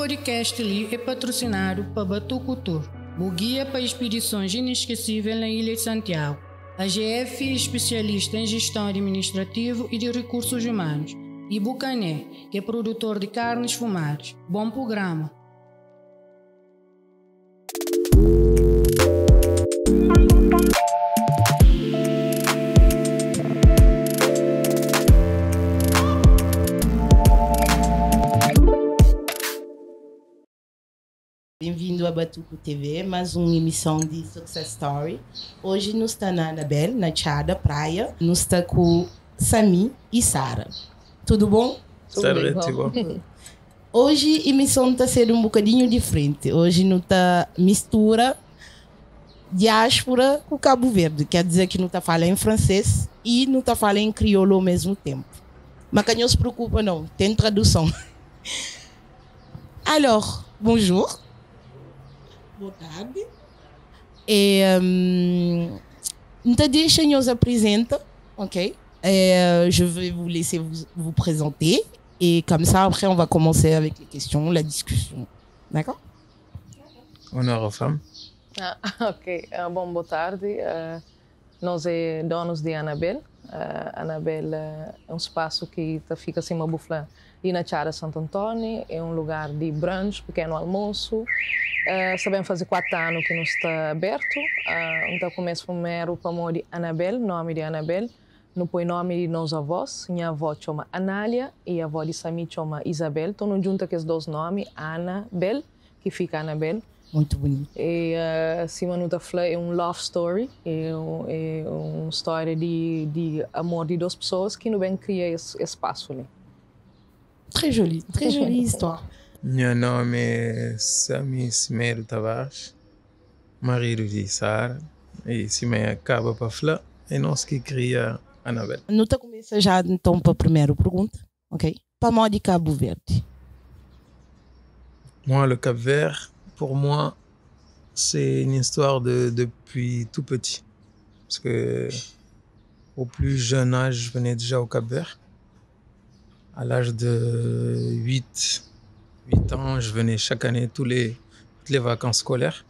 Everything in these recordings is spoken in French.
podcast ali é patrocinado por Batucultur, o guia para expedições inesquecíveis na Ilha de Santiago. A GF é especialista em gestão administrativa e de recursos humanos. E Bucané, que é produtor de carnes fumadas. Bom programa. Bem-vindo a Batuco TV, mais uma emissão de Success Story. Hoje nos está na Anabel, na Tchada, praia. Nos está com Sami e Sara. Tudo bom? Tudo bom. Hoje a emissão está sendo um bocadinho diferente. Hoje não está mistura diáspora com Cabo Verde. Quer dizer que não está falando em francês e não está falando em crioulo ao mesmo tempo. Mas que não se preocupa não, tem tradução. Alors, bonjour. Boa tarde. Então, deixa eu nos apresentar, ok? Je vais vous laisser vous présenter et comme ça, après, on va commencer avec les questions, la discussion. D'accord? Honneur aux femmes. Ok. Bom, boa tarde. Nós é donos de Anabel. Anabel é um espaço que fica acima do Buflã e na Tchada Santo Antônio. É um lugar de brunch, pequeno almoço. Sabemos fazer 4 anos que não está aberto. Então começo primeiro para o de Anabel, nome de Anabel. Não põe nome de nossos avós. Minha avó chama Anália e a avó de Sami chama Isabel. Então não junta aqueles dois nomes, Anabel, que fica Anabel. Muito bonito. E Simão da Flá é um love story, é uma história de amor de duas pessoas que não vem criar esse espaço ali. Très jolie histoire. Meu nome é Sami Simeiro Tavares, marido de Sara, e Simeiro acaba para Flá, e nós que cria Anabel. Não está começando já então para a primeira pergunta, ok? Para moi de Cabo Verde. Moi, le Cap-Vert, pour moi, c'est une histoire depuis tout petit. Parce que au plus jeune âge, je venais déjà au Cap-Vert. À l'âge de 8 ans, je venais chaque année, toutes les vacances scolaires.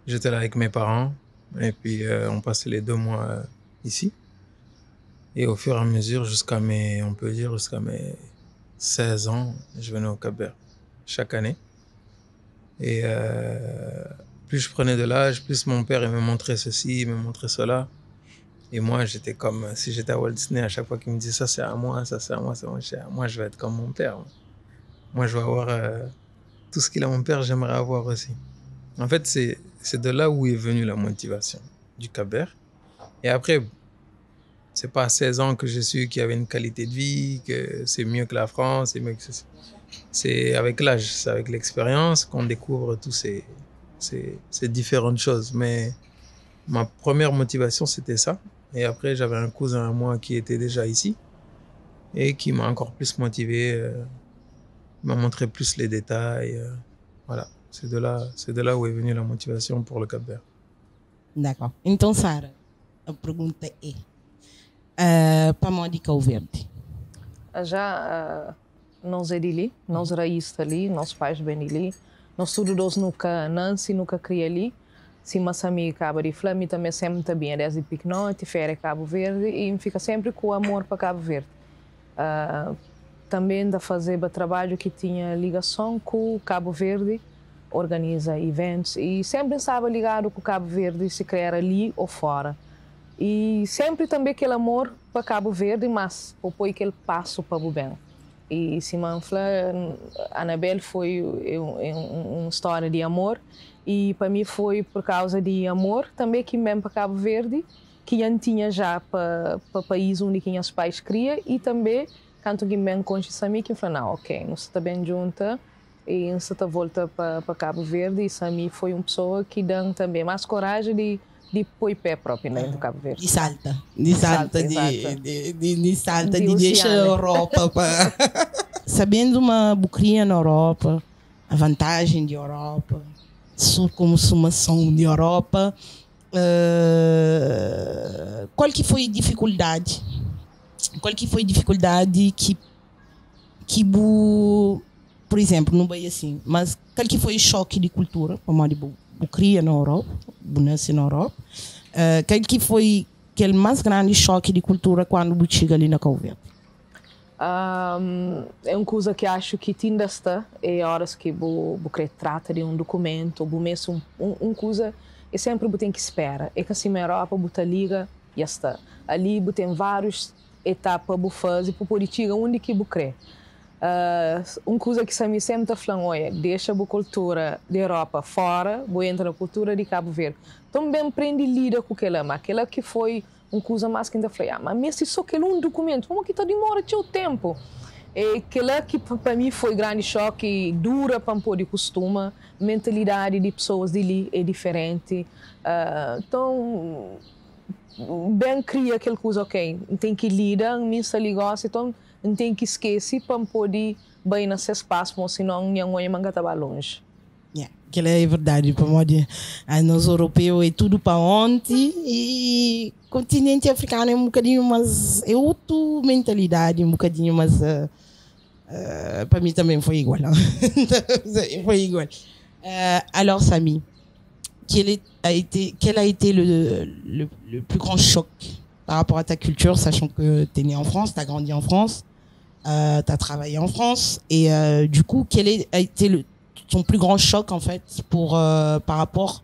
J'étais là avec mes parents et puis on passait les 2 mois ici. Et au fur et à mesure, jusqu'à mes 16 ans, je venais au Cap-Vert chaque année. Et plus je prenais de l'âge, plus mon père il me montrait ceci, il me montrait cela. Et moi, j'étais comme si j'étais à Walt Disney. À chaque fois qu'il me disait ça, c'est à moi, ça, c'est à moi, c'est à moi. Moi, je vais être comme mon père. Moi, je vais avoir tout ce qu'il a, mon père, j'aimerais avoir aussi. En fait, c'est de là où est venue la motivation du Cap-Vert. Et après, c'est pas à 16 ans que j'ai su qu'il y avait une qualité de vie, que c'est mieux que la France, c'est mieux que ceci. C'est avec l'âge, c'est avec l'expérience qu'on découvre toutes ces différentes choses. Mais ma première motivation, c'était ça. Et après, j'avais un cousin à moi qui était déjà ici et qui m'a encore plus motivé, m'a montré plus les détails. Voilà, c'est de là où est venue la motivation pour le Cap-Vert. D'accord. Então, Sara, a pergunta é para moi de Cabo Verde. Já nós é de ali, nós raízes ali, nossos pais vêm ali. Nós todos nunca nasce, nunca cria ali. Se Massami acaba de Flame também sempre está bem, desde Piquenote, Fera Cabo Verde e fica sempre com amor para Cabo Verde. Também da fazer o trabalho que tinha ligação com Cabo Verde, organiza eventos e sempre estava ligado com Cabo Verde, se criar ali ou fora. E sempre também aquele amor para Cabo Verde, mas depois aquele passo para o bem. E Simão Flá, Anabel foi uma história de amor. E para mim foi por causa de amor também que mesmo para Cabo Verde, que já tinha já para o país onde os pais criam e também quando que mesmo conhece a mim que falou, não, ok, nós está bem junta e nós está volta para Cabo Verde e Sami foi uma pessoa que dá também mais coragem de pôr pé próprio dentro do Cabo Verde. De salta, de deixar a Europa para... Sabendo uma bucria na Europa, a vantagem de Europa, consumação de Europa, qual que foi a dificuldade? Qual que foi a dificuldade que por exemplo, no Bahia assim, mas qual que foi o choque de cultura, como de cria na Europa, nasce na Europa, qual que foi aquele mais grande choque de cultura quando você chega ali na Cabo Verde? É uma coisa que acho que ainda está, é horas que você trata de um documento, ou mesmo coisa, é sempre você tem que esperar. É que assim na Europa você liga e já está. Ali você tem várias etapas para fazer para poder chegar onde que você quer. Uma coisa que me sempre está falando, olha, deixa a cultura da Europa fora, vou entrar na cultura de Cabo Verde. Também aprende a lidar com aquela, mas aquela que foi uma coisa mais que ainda falei, mas se só aquele um documento, como que está demora o tempo? E aquela que para mim foi grande choque, dura para poder costuma, mentalidade de pessoas dali é diferente. Então, bem cria aquela coisa, ok, tem que lidar, minha negócio, então tem que esquecer para poder bem nesse espaço, senão não é manga estava longe. Aquilo é verdade, para nós europeus é tudo para ontem e o continente africano é um bocadinho mais, é outra mentalidade, um bocadinho mais, para mim também foi igual. Foi igual. Alors Samy, quel a été le plus grand choc par rapport à ta culture, sachant que tu es né en France, tu as grandi en France, tu as travaillé en France, et du coup, quel a été ton plus grand choc en fait par rapport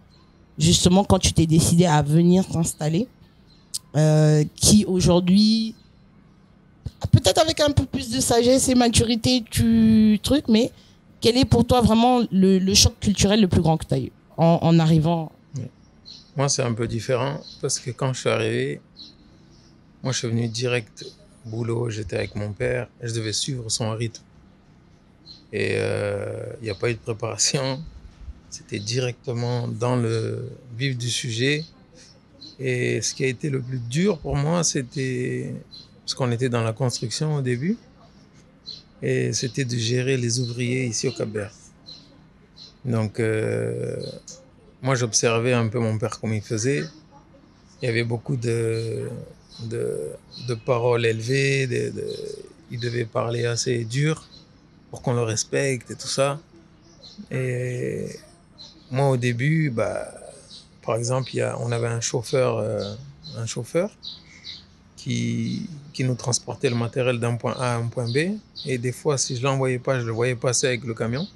justement quand tu t'es décidé à venir t'installer, qui aujourd'hui, peut-être avec un peu plus de sagesse et maturité mais quel est pour toi vraiment le choc culturel le plus grand que tu as eu en arrivant? Moi c'est un peu différent parce que quand je suis arrivé, moi je suis venu direct boulot, j'étais avec mon père et je devais suivre son rythme. Et il n'y a pas eu de préparation, c'était directement dans le vif du sujet. Et ce qui a été le plus dur pour moi, c'était, parce qu'on était dans la construction au début, et c'était de gérer les ouvriers ici au Cap-Vert. Donc moi j'observais un peu mon père comme il faisait. Il y avait beaucoup de paroles élevées, il devait parler assez dur pour qu'on le respecte et tout ça. Et moi, au début, par exemple, on avait un chauffeur qui nous transportait le matériel d'un point A à un point B. Et des fois, si je ne l'envoyais pas, je le voyais passer avec le camion.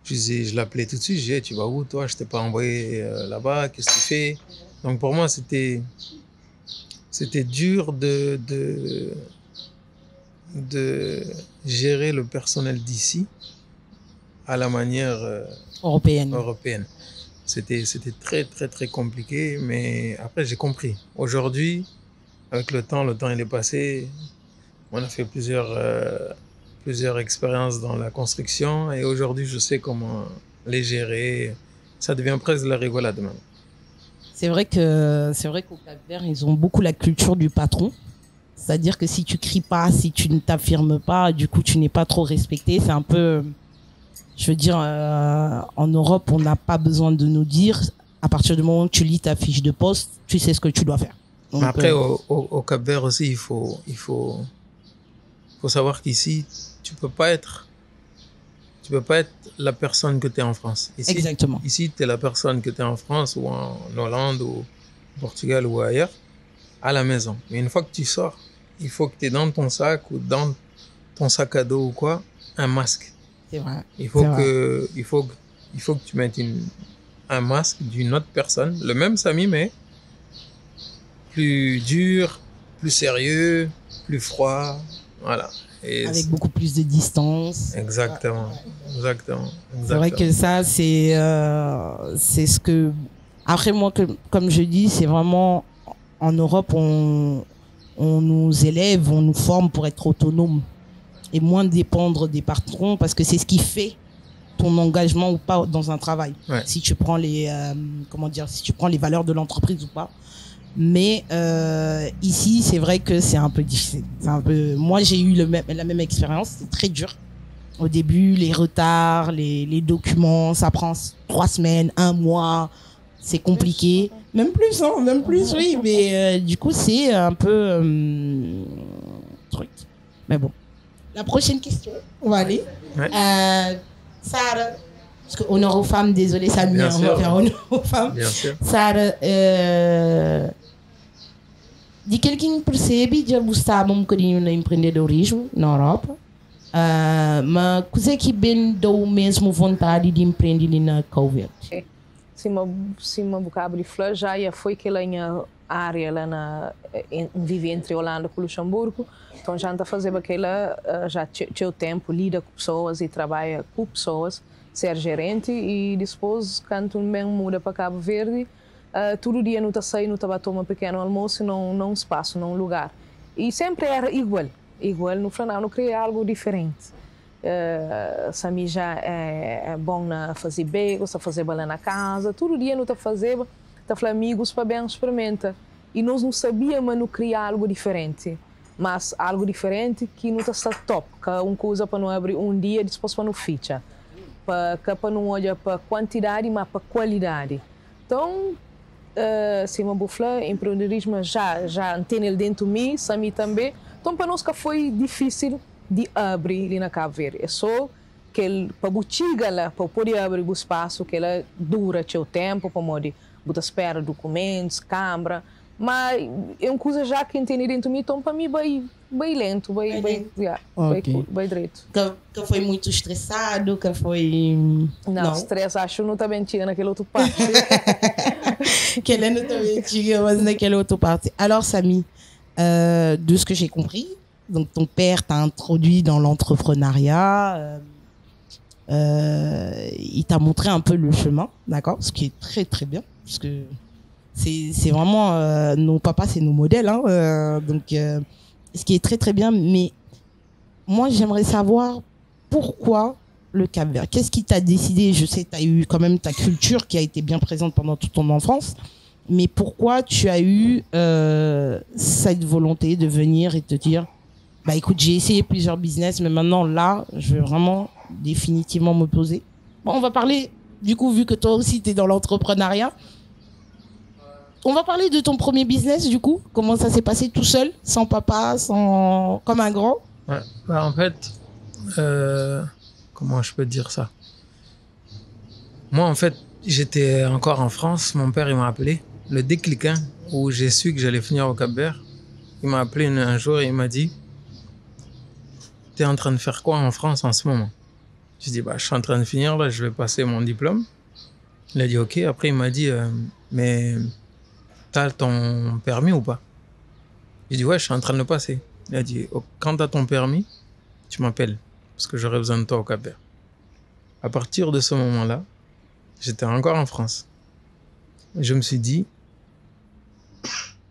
Je l'appelais tout de suite, je disais, tu vas où toi? Je ne t'ai pas envoyé là-bas, qu'est-ce que tu fais? Donc pour moi, c'était dur de gérer le personnel d'ici à la manière européenne. C'était très très très compliqué, mais après j'ai compris. Aujourd'hui, avec le temps il est passé, on a fait plusieurs expériences dans la construction et aujourd'hui je sais comment les gérer. Ça devient presque de la rigolade même. C'est vrai qu'au Cap-Vert, ils ont beaucoup la culture du patron. C'est-à-dire que si tu cries pas, si tu ne t'affirmes pas, du coup, tu n'es pas trop respecté. C'est un peu, je veux dire, en Europe, on n'a pas besoin de nous dire. À partir du moment où tu lis ta fiche de poste, tu sais ce que tu dois faire. Donc, mais après, au Cap-Vert aussi, il faut savoir qu'ici, tu peux pas être la personne que tu es en France. Ici, exactement. Ici, tu es la personne que tu es en France ou en Hollande ou au Portugal ou ailleurs, à la maison. Mais une fois que tu sors, il faut que tu aies dans ton sac ou dans ton sac à dos ou quoi, un masque. C'est vrai. Il faut que tu mettes un masque d'une autre personne, le même Samy, mais plus dur, plus sérieux, plus froid, voilà. Et avec beaucoup plus de distance. Exactement. C'est vrai que ça, c'est ce que... Après, moi, comme je dis, c'est vraiment... En Europe, on nous élève, on nous forme pour être autonome et moins dépendre des patrons parce que c'est ce qui fait ton engagement ou pas dans un travail. Ouais. Si tu prends les valeurs de l'entreprise ou pas. Mais ici, c'est vrai que c'est un peu difficile. Moi, j'ai eu la même expérience. C'est très dur. Au début, les retards, les documents, ça prend 3 semaines, 1 mois. C'est compliqué. Même plus, oui. Mais du coup, c'est un peu truc. Mais bon. La prochaine question, on va aller. Ouais. Sarah, parce que honneur aux femmes, désolé Samy, Bien on sûr. va faire honneur aux femmes. Bien sûr. Sarah, de quem percebe já gostava bocadinho no empreendedorismo na Europa, mas coisa que bem deu mesmo vontade de empreender na Cabo Verde? Se uma bocado de flor já foi que lá na área lá vive entre Holanda e Luxemburgo, então já está fazendo aquela já tinha o tempo lida com pessoas e trabalha com pessoas, ser gerente e depois quando bem muda para Cabo Verde, todo dia não está saindo, não estava tomando um pequeno almoço num espaço, num lugar e sempre era igual no final não queria algo diferente. Sami já é bom na fazer becos, a fazer balé na casa, todo dia não está fazendo, está falando amigos para bem experimenta. E nós não sabíamos não criar algo diferente, mas algo diferente que não está top, que uma coisa para não abrir um dia depois para não ficha, para não olhar para quantidade, mas para qualidade. Então, se uma bufla, empreendedorismo já tem ele dentro de mim, Sami também. Então, para nós que foi difícil de abrir ali na Cabo Verde. É só que para botiga lá, para poder abrir o espaço, que ela dura seu tempo, para poder botar espera documentos, câmara, mas é uma coisa já que entende dentro de mim, então para mim bem lento, bem direito. Que foi muito estressado, que foi... Não, estresse acho que não está bem tinha naquela outra parte. Que ela não está bem tinha, mas naquela outra parte. Alors Sami, de ce que j'ai compris, donc ton père t'a introduit dans l'entrepreneuriat, il t'a montré un peu le chemin, d'accord, ce qui est très très bien, parce que c'est vraiment nos papas, c'est nos modèles, hein, donc ce qui est très très bien. Mais moi j'aimerais savoir pourquoi le Cap-Vert. Qu'est-ce qui t'a décidé? Je sais que tu as eu quand même ta culture qui a été bien présente pendant toute ton enfance. Mais pourquoi tu as eu cette volonté de venir et te dire, bah écoute, j'ai essayé plusieurs business, mais maintenant là, je vais vraiment définitivement me poser. Bon, on va parler, du coup, vu que toi aussi tu es dans l'entrepreneuriat, on va parler de ton premier business, du coup. Comment ça s'est passé tout seul, sans papa, comme un grand? Ouais. Bah, en fait, comment je peux te dire ça? Moi, en fait, j'étais encore en France. Mon père, il m'a appelé. Le déclic, hein, où j'ai su que j'allais finir au Cap-Vert. Il m'a appelé un jour et il m'a dit, t'es en train de faire quoi en France en ce moment? Je dis, bah, je suis en train de finir, là, je vais passer mon diplôme. Il a dit, ok. Après, il m'a dit, mais t'as ton permis ou pas? J'ai dit, ouais, je suis en train de le passer. Il a dit, oh, quand t'as ton permis, tu m'appelles, parce que j'aurai besoin de toi au Cap-Vert. À partir de ce moment-là, j'étais encore en France. Je me suis dit,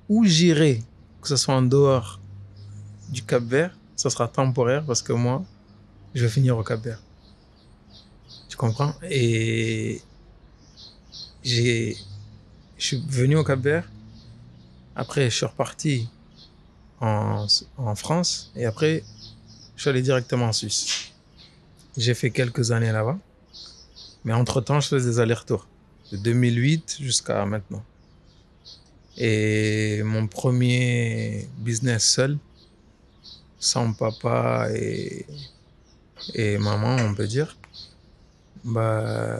où j'irai, que ce soit en dehors du Cap-Vert, ça sera temporaire parce que moi, je vais finir au Cap-Vert. Tu comprends? Et je suis venu au Cap-Vert. Après, je suis reparti en France. Et après, je suis allé directement en Suisse. J'ai fait quelques années là-bas. Mais entre-temps, je faisais des allers-retours. De 2008 jusqu'à maintenant. Et mon premier business seul, sans papa et maman, on peut dire, bah,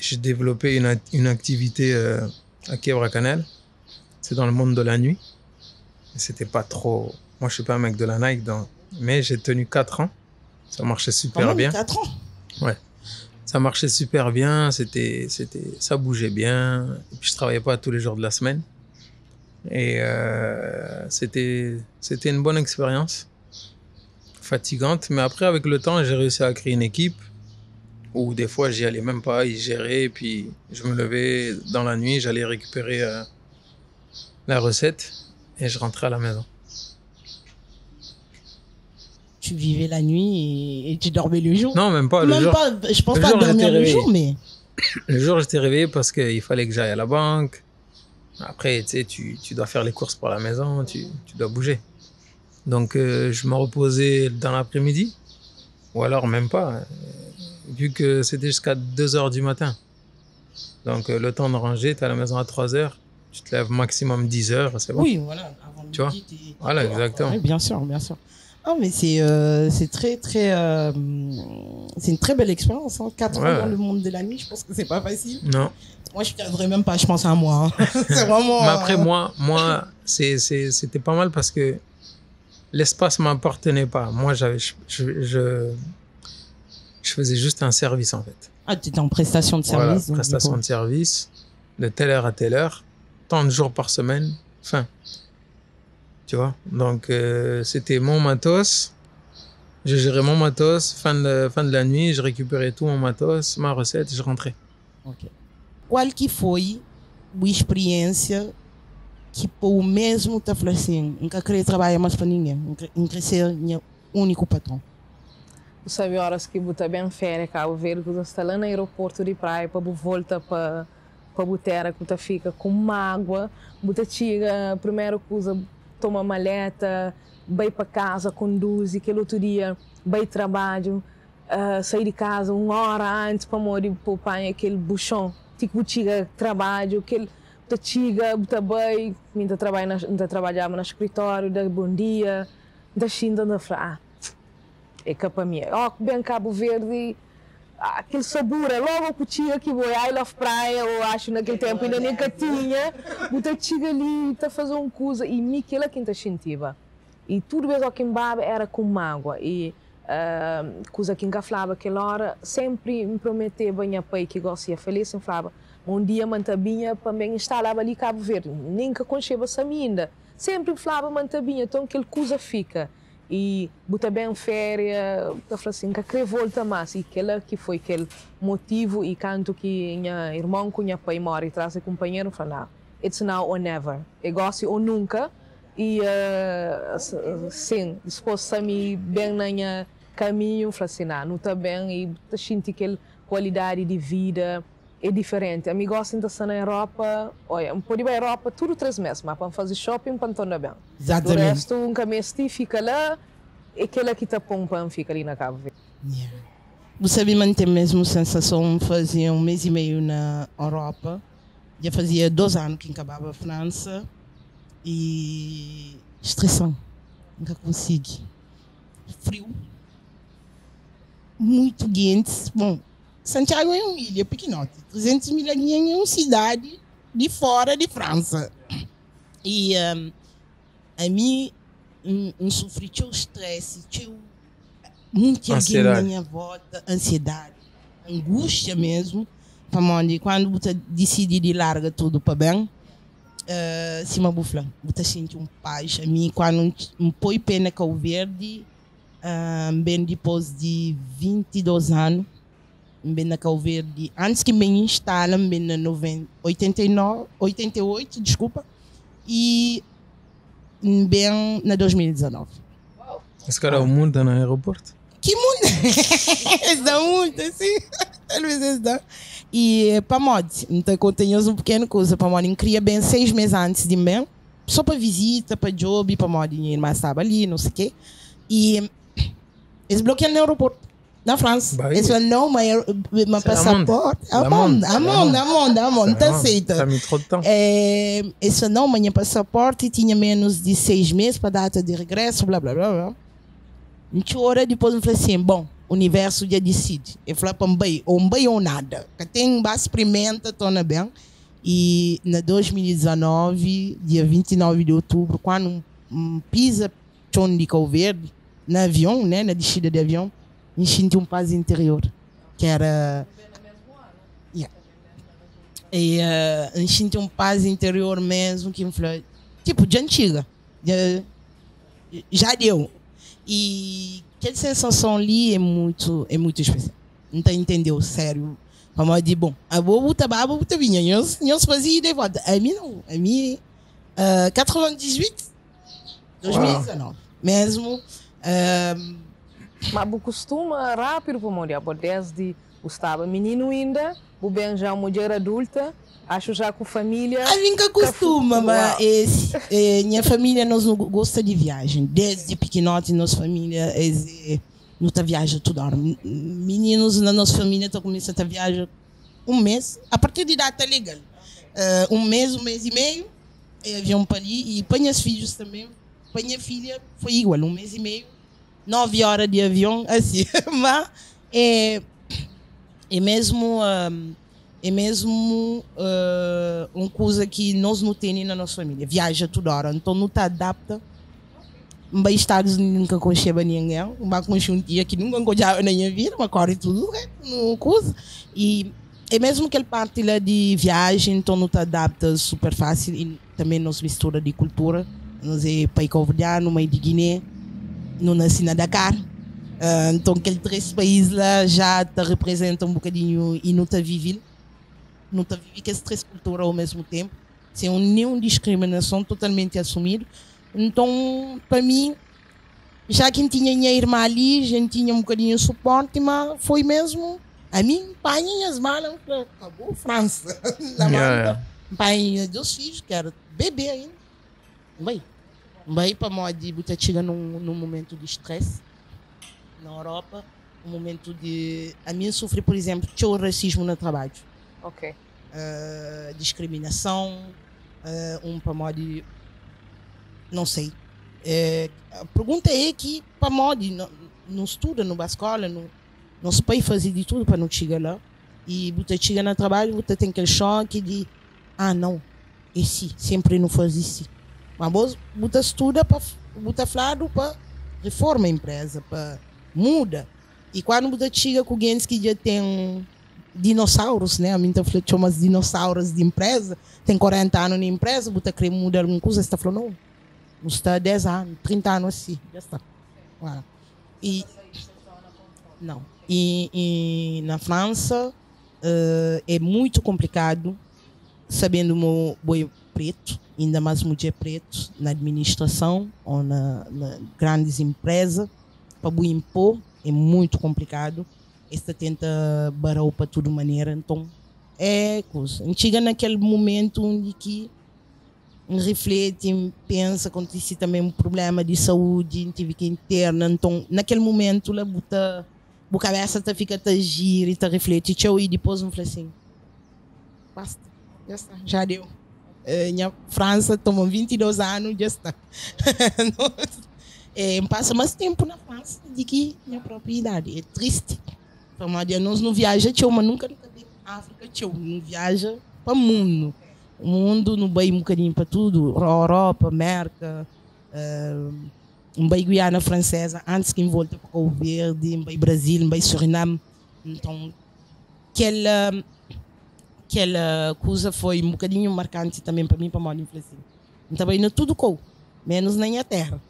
j'ai développé une activité à Quebra-Canel. C'est dans le monde de la nuit. C'était pas trop... Moi, je suis pas un mec de la Nike, mais j'ai tenu 4 ans. Ça marchait super bien. 4 ans? Ouais. Ça marchait super bien, ça bougeait bien. Et puis je travaillais pas tous les jours de la semaine. Et c'était une bonne expérience, fatigante. Mais après, avec le temps, j'ai réussi à créer une équipe où des fois, j'y allais même pas, ils géraient. Et puis je me levais dans la nuit, j'allais récupérer la recette et je rentrais à la maison. Tu vivais la nuit et tu dormais le jour? Non, même pas. Je pense pas dormir le jour, mais... Le jour, j'étais réveillé parce qu'il fallait que j'aille à la banque. Après, tu sais, tu dois faire les courses pour la maison, tu dois bouger. Donc, je me reposais dans l'après-midi. Ou alors même pas, vu que c'était jusqu'à 2h du matin. Donc, le temps de ranger, tu es à la maison à 3h. Tu te lèves maximum 10h, c'est bon. Oui, voilà. Avant tu vois? Voilà, exactement. Oui, bien sûr, bien sûr. Ah, mais c'est très, très... c'est une très belle expérience. Hein. 4 ans dans le monde de la nuit, je pense que c'est pas facile. Non. Moi, je ne cadrerais même pas, je pense à moi. Hein. C'est vraiment... Mais après, moi c'était pas mal parce que l'espace ne m'appartenait pas. Moi, je faisais juste un service, en fait. Ah, tu étais en prestation de service. Voilà, prestation de service, de telle heure à telle heure, tant de jours par semaine, fin. Tu vois, donc c'était mon matos, je gérais mon matos, fin de la nuit, je récupérais tout mon matos, ma recette, je rentrais. Okay. Qual que foi a experiência que por mesmo tá falando assim, nunca queria trabalhar mais para ninguém, nunca ser meu único patrão? Sabe horas que você bem férias, Cabo Verde, você está lá no aeroporto de praia para voltar para Butera, que você fica com uma água, você chega, primeiro coisa, toma maleta, vai para casa, conduz, aquele outro dia, vai trabalho, sair de casa 1 hora antes para morrer, para aquele buchão, tipo, chega trabalho, aquele, você chega, você vai, ainda trabalhava no escritório, dá bom dia, ainda xinda, ainda fala, é capa minha. Bem Cabo Verde, aquele sabor, logo que tinha que vou I love praia, eu acho naquele tempo ainda nem que tinha, você chega ali, está fazendo uma coisa, e me que ela quinta sentiva. E tudo mesmo que embaba era com mágoa, e coisa que falava aquela hora, sempre me prometeu bem a pai que gostia feliz, e falava, um dia mantabinha para mim instalava ali Cabo Verde, nem que concheva essa ainda, sempre falava mantabinha, então aquela coisa fica. E botar bem férias, eu falei assim, que queria voltar mais. E aquele que foi aquele motivo e canto que minha irmã com minha pai mora e traz o companheiro, falou, não, it's now or never. Eu gosto ou nunca. E sim, disposto a me bem na minha caminho, falei assim, não está bem. E eu sinto aquela qualidade de vida é diferente. Eu gosto de estar na Europa, olha, pode ir para a Europa tudo 3 meses, mas para fazer shopping, para estar bem. Exatamente. O resto, um mês fica lá, e aquela que está pompa fica ali na Cabo Verde. Yeah. Você me mantém mesmo sensação, fazia 1 mês e meio na Europa, já fazia 2 anos que acabava a França, e estressão, nunca consigo. Frio, muito quente, bom. Santiago é uma ilha pequenote, 300 mil é uma cidade de fora de França. E a mim, sofri o estresse, muita gente na minha volta, ansiedade, angústia mesmo. Quando você decide de larga tudo para bem, se uma bufla, você sente paz. A mim, quando põe pena Cabo Verde, bem depois de 22 anos, bem na Cabo Verde, antes que me instalam, bem na 88, desculpa, e bem na 2019. Esse cara muda no aeroporto? Que muda? Está muito, assim. Talvez dá. E para mod, então contenhamos pequena coisa para mod. Cria bem 6 meses antes de mim, só para visita, para job, para mod, dinheiro mais estava ali, não sei o quê. E eles bloqueiam no aeroporto. Na França. Isso não, mas passaporte. Amon, tá aceita. Ça met trop de temps. Isso não, mas passaporte tinha menos de 6 meses para data de regresso, blá blá blá blá. Então, hora depois eu falei assim, bom, o universo já decide. Eu falei para bem ou nada. Que tem base experimenta, torna bem. E na 2019, dia 29 de outubro, quando pisa de Cabo Verde, no avião, né, na descida de avião, me senti paz interior, que era... Yeah. E me senti paz interior mesmo, que me falou, tipo, de antiga, já deu. E aquela sensação ali é muito especial. Não entendeu, sério. Vamos dizer, bom, a boa vinha, não se fazia de volta. A mim não, a mim, 98, 2019, mesmo... Mas o costuma rápido para morrer, desde o estava menino ainda, o bem já mulher adulta, acho já com família. A mim que costuma, mas minha família nós não gosta de viagem. Desde pequenote, nossa família não tá viaja toda hora. Meninos na nossa família estão começando a viajar 1 mês, a partir de data legal. 1 mês e meio, avião para ali, e para meus filhos também. Para minha filha foi igual, 1 mês e meio. 9 horas de avião, assim. Mas é mesmo uma coisa que nós não temos na nossa família. Viaja toda hora, então não te adapta. Nos Estados Unidos nunca conheci ninguém, não conheci um dia que nunca conheci na minha vida, mas corre tudo, não coisa. E é mesmo aquele parte lá de viagem, então não te adapta super fácil. E também nos mistura de cultura. Nós é país cabo-verdiano, meio de Guiné, não nasci na Dakar. Então aqueles 3 países lá já te representam um bocadinho e não te vive que as 3 culturas ao mesmo tempo, sem nenhuma discriminação, totalmente assumido. Então, para mim, já que tinha minha irmã ali, a gente tinha um bocadinho de suporte, mas foi mesmo a mim, pai e as malas, acabou França. Pai dos filhos, que era bebê ainda. Bem para modo botar chega num momento de estresse na Europa, um momento de... A mim sofri, por exemplo, tinha o racismo no trabalho. Ok. Discriminação, para modo de... Não sei. A pergunta é que, para modo, não estuda na escola, não se pode fazer de tudo para não chegar lá. E você chega no trabalho, você tem aquele choque de, não, esse sempre não faz isso. Mas você estuda para falar para reforma a empresa, para muda. E quando você chega com alguém que já tem dinossauros, né? A minha falou que chama dinossauros de empresa, tem 40 anos na empresa, você quer mudar alguma coisa, você está falando, não. Não está 10 anos, 30 anos assim, já está. Voilà. Não. E na França é muito complicado, sabendo o boi preto, ainda mais mulher preto, na administração ou na grandes empresas, para boi impor é muito complicado. Esta tenta barar para toda maneira, então é coisa. A gente chega naquele momento onde que reflete, pensa, acontece também um problema de saúde, tive que interna, então naquele momento lá a cabeça fica a agir e reflete, e depois eu falei assim, basta, já está, já deu. Minha França toma 22 anos, já está. Passa mais tempo na França do que minha própria idade, é triste. Nós não viajamos, mas nunca na África, não viaja para o mundo. O mundo não vai um bocadinho para tudo, Europa, América, um bem Guiana Francesa, antes que volte para Cabo Verde, um bem Brasil, um bem Suriname. Então, aquela coisa foi um bocadinho marcante também para mim, para modo influência. Então, não tudo com, menos na minha terra.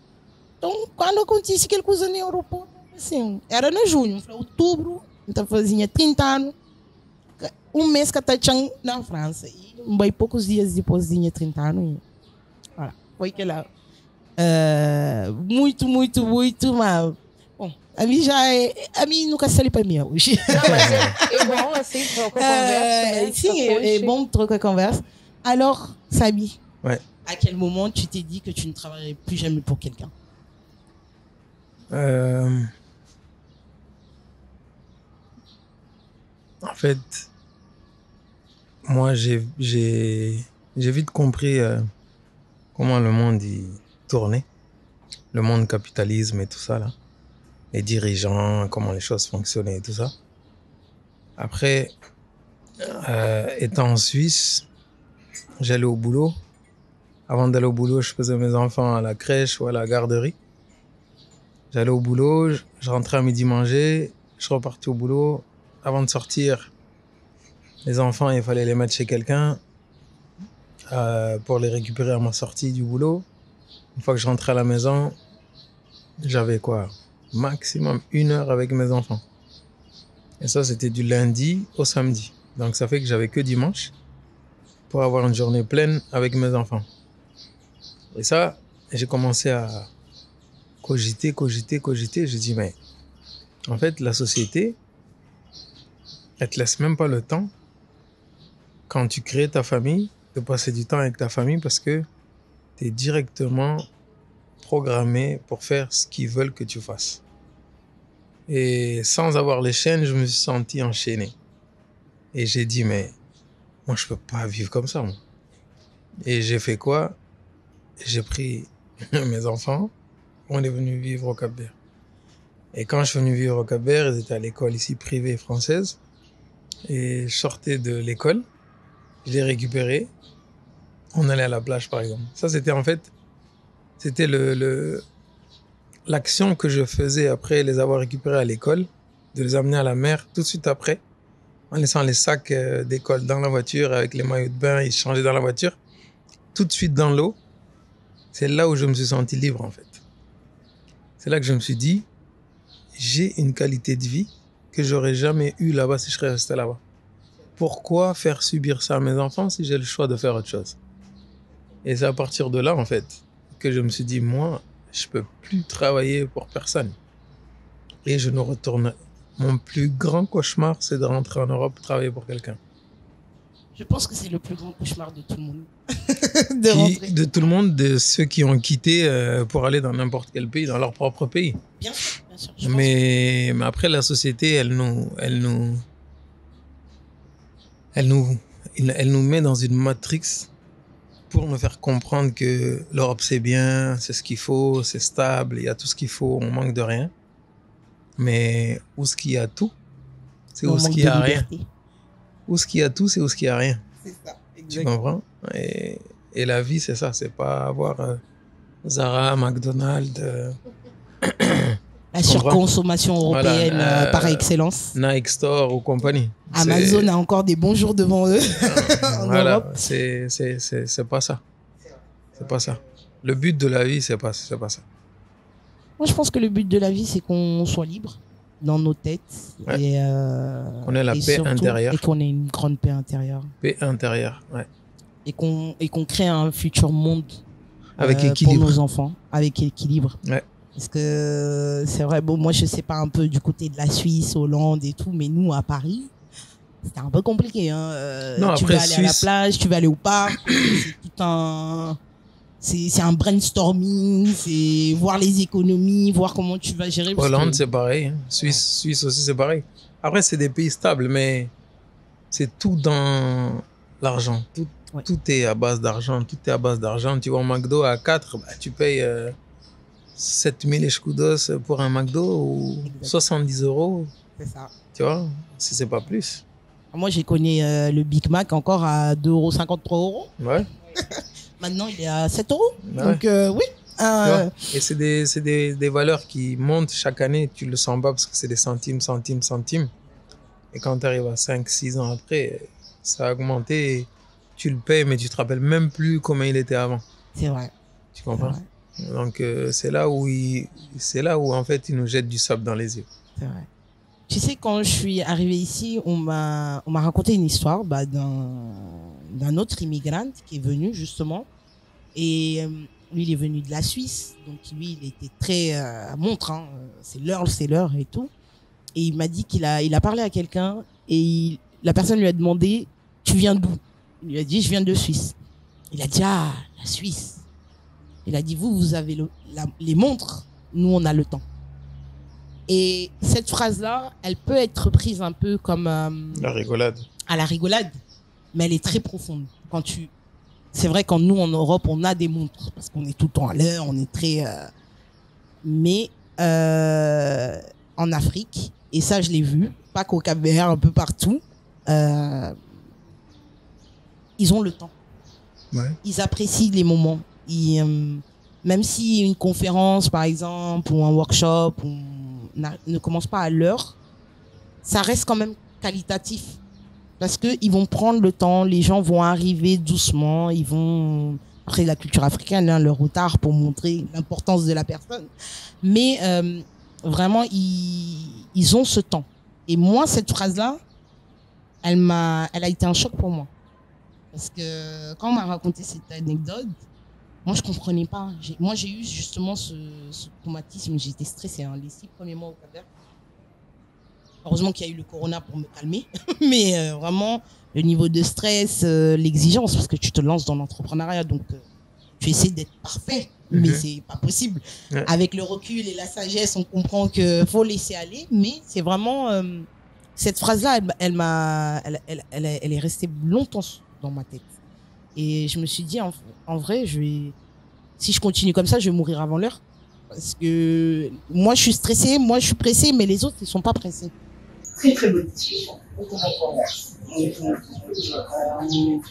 Então, quando acontece aquela coisa na Europa, assim, era no junho, foi outubro, então fazia 30 anos, um mês que eu na França. E bem poucos dias depois tinha 30 anos. Voilà. Foi aquela. Muito, mas. Bom, a mim já é. A mim nunca saiu para mim hoje. Não, mas é bom assim, trocar conversa. Né? Sim, é bom trocar conversa. Alors, Samy, ouais. À quel moment tu t'es dit que tu ne travaillerais plus jamais pour quelqu'un? En fait, moi, j'ai vite compris comment le monde y tournait, le monde capitalisme et tout ça, là. Les dirigeants, comment les choses fonctionnaient et tout ça. Après, étant en Suisse, j'allais au boulot. Avant d'aller au boulot, je faisais mes enfants à la crèche ou à la garderie. J'allais au boulot, je rentrais à midi manger, je repartais au boulot. Avant de sortir, les enfants, il fallait les mettre chez quelqu'un pour les récupérer à ma sortie du boulot. Une fois que je rentrais à la maison, j'avais quoi? Maximum 1 heure avec mes enfants. Et ça, c'était du lundi au samedi. Donc ça fait que j'avais que dimanche pour avoir une journée pleine avec mes enfants. Et ça, j'ai commencé à cogiter. J'ai dit, mais en fait, la société, elle te laisse même pas le temps, quand tu crées ta famille, de passer du temps avec ta famille parce que tu es directement programmé pour faire ce qu'ils veulent que tu fasses. Et sans avoir les chaînes, je me suis senti enchaîné. Et j'ai dit, mais moi, je peux pas vivre comme ça, moi. Et j'ai fait quoi? J'ai pris mes enfants, on est venu vivre au Cap-Vert. Et quand je suis venu vivre au Cap-Vert, ils étaient à l'école ici privée française. Et je sortais de l'école, je les récupérais. On allait à la plage, par exemple. Ça, c'était en fait, c'était l'action que je faisais après les avoir récupérés à l'école, de les amener à la mer tout de suite après, en laissant les sacs d'école dans la voiture avec les maillots de bain, ils se changeaient dans la voiture, tout de suite dans l'eau. C'est là où je me suis senti libre, en fait. C'est là que je me suis dit, j'ai une qualité de vie que j'aurais jamais eue là-bas si je serais resté là-bas. Pourquoi faire subir ça à mes enfants si j'ai le choix de faire autre chose? Et c'est à partir de là, en fait, que je me suis dit, moi, je peux plus travailler pour personne. Et je ne retourne. Mon plus grand cauchemar, c'est de rentrer en Europe travailler pour quelqu'un. Je pense que c'est le plus grand cauchemar de tout le monde. De tout le monde, de ceux qui ont quitté pour aller dans n'importe quel pays, dans leur propre pays. Bien sûr, bien sûr. Mais après, la société, elle nous met dans une matrix pour nous faire comprendre que l'Europe, c'est bien, c'est ce qu'il faut, c'est stable, il y a tout ce qu'il faut, on manque de rien. Mais où est-ce qu'il y a tout, c'est où est-ce qu'il y a rien. Où est-ce qu'il y a tout, c'est où est-ce qu'il y a rien. C'est ça, exactement. Tu comprends? Et la vie, c'est ça, c'est pas avoir Zara, McDonald's. La surconsommation européenne, voilà, par excellence. Nike Store ou compagnie. Amazon a encore des bons jours devant eux en voilà, Europe. c'est pas ça. C'est pas ça. Le but de la vie, c'est pas ça. Moi, je pense que le but de la vie, c'est qu'on soit libre dans nos têtes. Ouais. Et, qu'on ait la paix surtout, intérieure. Et qu'on ait une grande paix intérieure. Paix intérieure, ouais. Et qu'on crée un futur monde avec équilibre. Pour nos enfants, avec équilibre. Ouais. Parce que c'est vrai, bon, moi, je sais pas un peu du côté de la Suisse, Hollande et tout, mais nous, à Paris, c'était un peu compliqué. Hein. Non, tu après, vas aller à la plage, tu vas aller au parc, c'est tout un... C'est un brainstorming, c'est voir les économies, voir comment tu vas gérer. Hollande, c'est pareil. Hein. Suisse aussi, c'est pareil. Après, c'est des pays stables, mais c'est tout dans l'argent. Tout est à base d'argent. Tout est à base d'argent. Tu vas au McDo à 4, bah, tu payes 7000 escudos pour un McDo ou 70 €. C'est ça. Tu vois, si c'est pas plus. Moi, j'ai connu le Big Mac encore à 2,50 €, 3 €. Ouais. Maintenant, il est à 7 €. Ouais. Donc, oui. Et c'est des valeurs qui montent chaque année. Tu le sens pas parce que c'est des centimes. Et quand tu arrives à 5-6 ans après, ça a augmenté. Tu le payes, mais tu te rappelles même plus comment il était avant. C'est vrai. Tu comprends? Donc, c'est là où en fait, il nous jette du sable dans les yeux. C'est vrai. Tu sais, quand je suis arrivée ici, on m'a raconté une histoire d'un autre immigrant qui est venu justement. Et lui, il est venu de la Suisse. Donc, lui, il était très montre. Hein, c'est l'heure et tout. Et il m'a dit qu'il a parlé à quelqu'un et la personne lui a demandé, tu viens d'où? Il lui a dit, je viens de Suisse. Il a dit, ah, la Suisse. Il a dit, vous avez les montres. Nous, on a le temps. Et cette phrase-là, elle peut être prise un peu comme... la rigolade. À la rigolade. Mais elle est très profonde. C'est vrai, quand nous, en Europe, on a des montres. Parce qu'on est tout le temps à l'heure, on est très... Mais en Afrique, et ça, je l'ai vu, pas qu'au Cap-Vert, un peu partout, ils ont le temps. Ouais. Ils apprécient les moments. Même si une conférence, par exemple, ou un workshop ne commence pas à l'heure, ça reste quand même qualitatif. Parce qu'ils vont prendre le temps, les gens vont arriver doucement, ils vont... Après, la culture africaine, hein, le retard pour montrer l'importance de la personne. Mais vraiment, ils ont ce temps. Et moi, cette phrase-là, elle a été un choc pour moi. Parce que quand on m'a raconté cette anecdote, moi, je comprenais pas. Moi, j'ai eu justement ce traumatisme. J'étais stressée, hein, les 6 premiers mois au Cap-Vert. Heureusement qu'il y a eu le corona pour me calmer. Mais vraiment, le niveau de stress, l'exigence, parce que tu te lances dans l'entrepreneuriat, donc tu essaies d'être parfait, mais c'est pas possible. Ouais. Avec le recul et la sagesse, on comprend qu'il faut laisser aller. Mais c'est vraiment... cette phrase-là, elle est restée longtemps dans ma tête. Et je me suis dit, en vrai, si je continue comme ça, je vais mourir avant l'heure. Parce que moi, je suis stressée, moi, je suis pressée, mais les autres, ils ne sont pas pressés. Très, très bonne discussion. Muito bom conversa.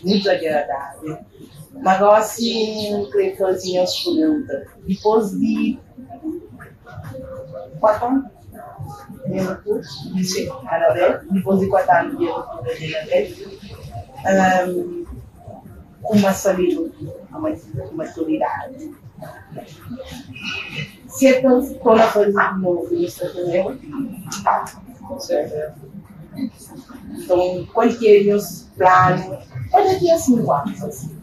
Muito agradável. Mas agora, assim, creio que eu tinha as perguntas. Depois de 4 anos, mesmo curso, sim, Anabel. Depois de 4 anos, de Anabel, uma sabedoria, uma maturidade. Se eu estou na fase de novo, isso é também. Então, qual que é o meu plano? Olha aqui há 5 anos, assim.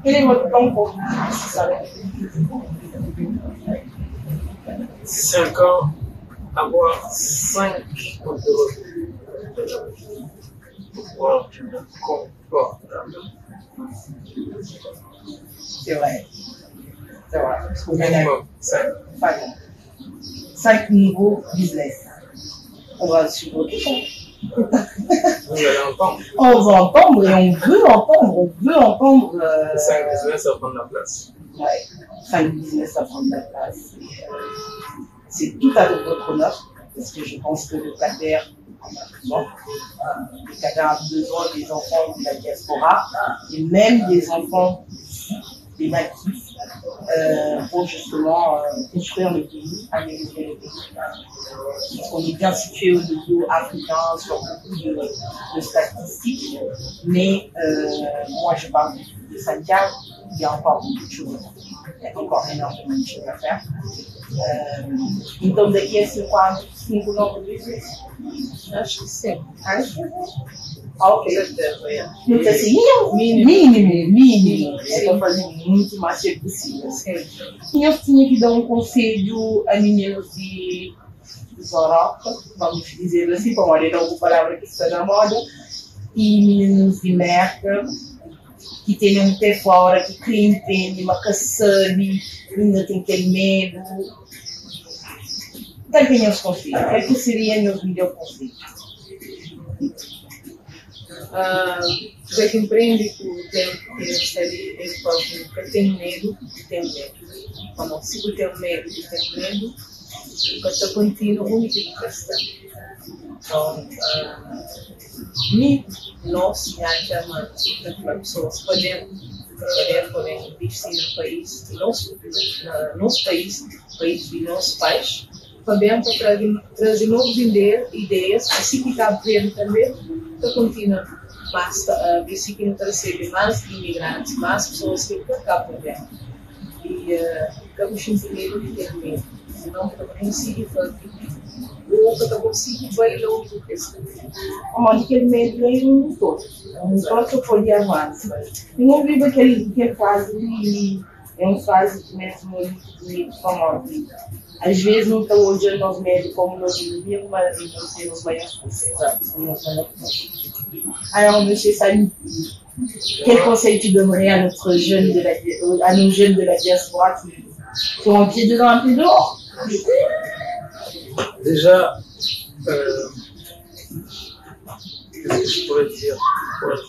Ele é tão pouco, sabe? 5 ans, avoir 5 contrôles pour pouvoir être confortable. C'est vrai. C'est vrai. Minimum 5. 5 niveaux business. On va suivre tout ça. Vous allez entendre. On va entendre et on veut entendre. 5 business à prendre la place. Ouais, 5 business à prendre la place. C'est tout à votre honneur, parce que je pense que le Cader a besoin des enfants de la diaspora et même des enfants des natifs pour justement construire le pays, améliorer le pays. Parce qu'on est bien situé au niveau africain sur beaucoup de statistiques, mais moi je parle de Santiago, il y a encore beaucoup de choses. Il y a encore énormément de choses à faire. Então daqui a 5 novos business? Acho que sim. Ok. Muito assim, mínimo. Estou fazendo muito mais que possível. E eu tinha que dar um conselho a meninos de Europa, vamos dizer assim, para uma outra palavra que está na moda, e meninos de Merca, que têm um pé fora, que querem empreender, mas que sabem, ainda tem aquele medo. Qual que é os conselhos? Qual que seria o melhor conselho? Já que empreende, tu tem que saber esse próprio, porque tem medo de ter medo. Como se tu tem medo de ter medo, você continua única educação. Então, nós já chamamos para pessoas podem investir no país, no nosso país de nossos pais, também para trazer novas ideias, assim que Cabo Verde também, para continuar, basta assim que não recebe mais imigrantes, mais pessoas que estão Cabo Verde. E Cabo Verde medo de ter medo, senão para conseguir fazer. Ou para conseguir bem longe do que está. Onde aquele medo é um todo que pode avançar. E não vive aquele fase de é uma fase mesmo muito famosa. Às vezes não estão olhando os médicos como nós vivemos, mas nós temos maiores coisas. Alors, monsieur Samy, quel conseil tu donnerais à nos jeunes de la diaspora qui ont un pied dedans, un pied dehors? Déjà, qu'est-ce que je pourrais dire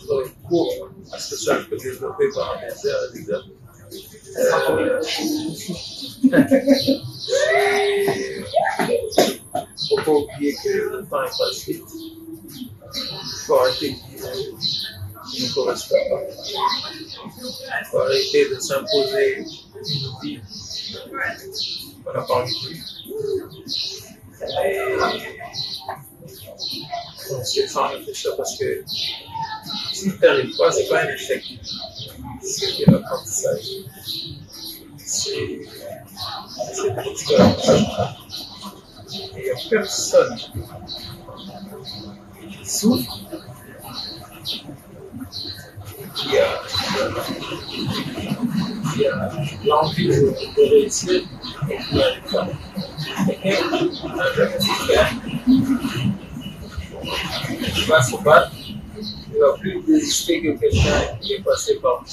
pour être court, parce que ça je peux développer par des heures et des heures. Faut pas oublier que le temps est passe vite. Il faut arrêter qui ne correspond pas. Il faut arrêter de s'imposer une vie qu'on n'a pas envie de vivre. Et on se fait sans réfléchir parce que si tu n'arrives pas, c'est pas un échec. C'est de l'apprentissage. C'est plus que l'apprentissage. Et il n'y a personne qui souffre, qui a l'envie de réussir et qui n'y arrive pas. Quelqu'un qui n'a jamais souffert, il va se battre. Il ne va plus désister que quelqu'un qui est passé par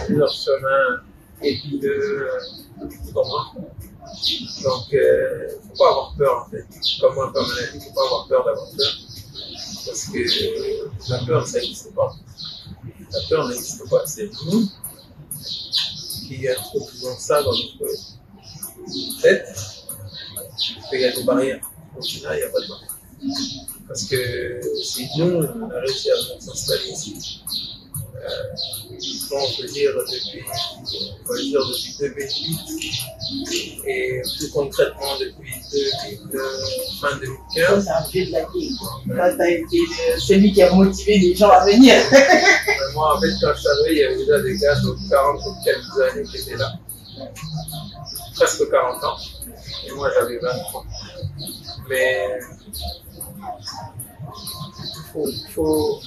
plusieurs chemins épineux, tu comprends? Donc, il ne faut pas avoir peur en fait. Comme moi, comme on a dit, il ne faut pas avoir peur d'avoir peur. Parce que la peur, ça n'existe pas. La peur n'existe pas. C'est nous qui introduisons ça dans notre tête il y a des barrières. Au final, il n'y a pas de barrière. Parce que si nous, on a réussi à s'installer ici, on peut dire depuis 2008 et plus concrètement depuis fin 2015. C'est un vieux de la vie. Là, tu as été celui qui a motivé les gens à venir. Moi, en fait, quand je suis arrivé, il y avait déjà des gars de 40 ou quelques années qui étaient là. Presque 40 ans. Et moi, j'avais 23. Mais il faut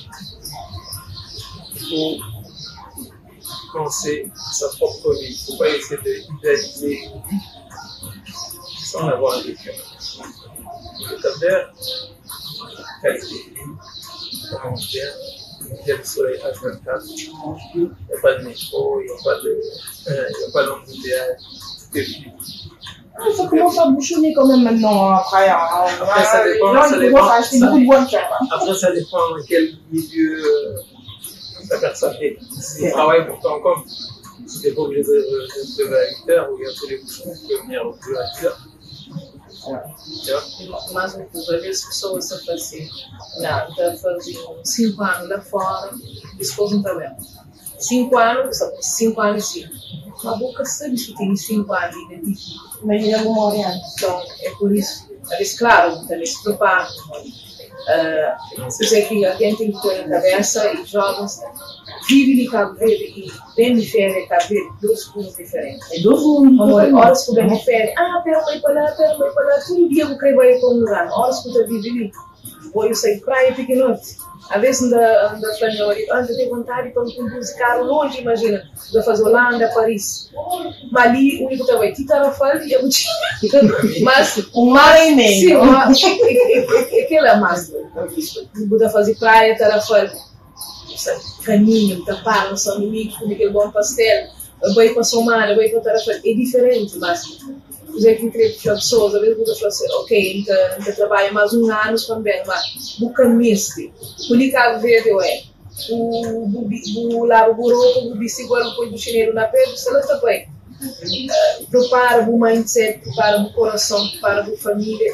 penser à sa propre vie. Il ne faut pas essayer d'idéaliser une vie sans l'avoir vécu. Le Cap-Vert, qualité de vie, on mange bien, il y a le soleil H24, il n'y a pas de métro, il n'y a pas d'embouteillage, tout est fluide. Ça commence à bouchonner quand même maintenant, après. Après, ça dépend. Après, ça dépend dans quel milieu la personne est. Si tu travailles pour ton compte, tu n'es pas obligé de lever à 8 heures où il y a tous les bouchons, tu peux venir au plus à 10 heures. Mas às vezes pessoas estão fazendo, não, faziam 5 anos lá fora, depois não trabalham. 5 anos sim. A boca sabe que tem 5 anos de identificação. Imagina alguma hora. Então, é por isso. Às vezes, claro, também se prepara. Por isso é que a gente tem que ter na cabeça e jovens vivem em Cabo Verde e bem de férias em Cabo Verde, duas coisas diferentes. É duas coisas. Horas que bem de férias, pera, vai para lá, todo dia eu quero ir para um lugar. Horas que eu vivo ali, vou eu sair praia pequenote. Às vezes anda falando, eu tenho vontade de conduzir carro longe, imagina, de fazer Holanda, Paris. Mas ali, o único que vai tirar a falda e a botinha. Mas um mar e meio. Sim, aquela massa. De fazer praia, tirar a falda. Caminho, tapar, não são inimigos, com aquele bom pastel. Vai para somar, vai para tirar a falda. É diferente, mas os é que entrei para pessoas, às vezes eu falo assim, ok, então trabalho mais um ano também, mas busca mestre. O Cabo Verde é o lado burro, o bicho igual o chineiro na pele, você não também. Prepara o mindset, prepara o coração, prepara a família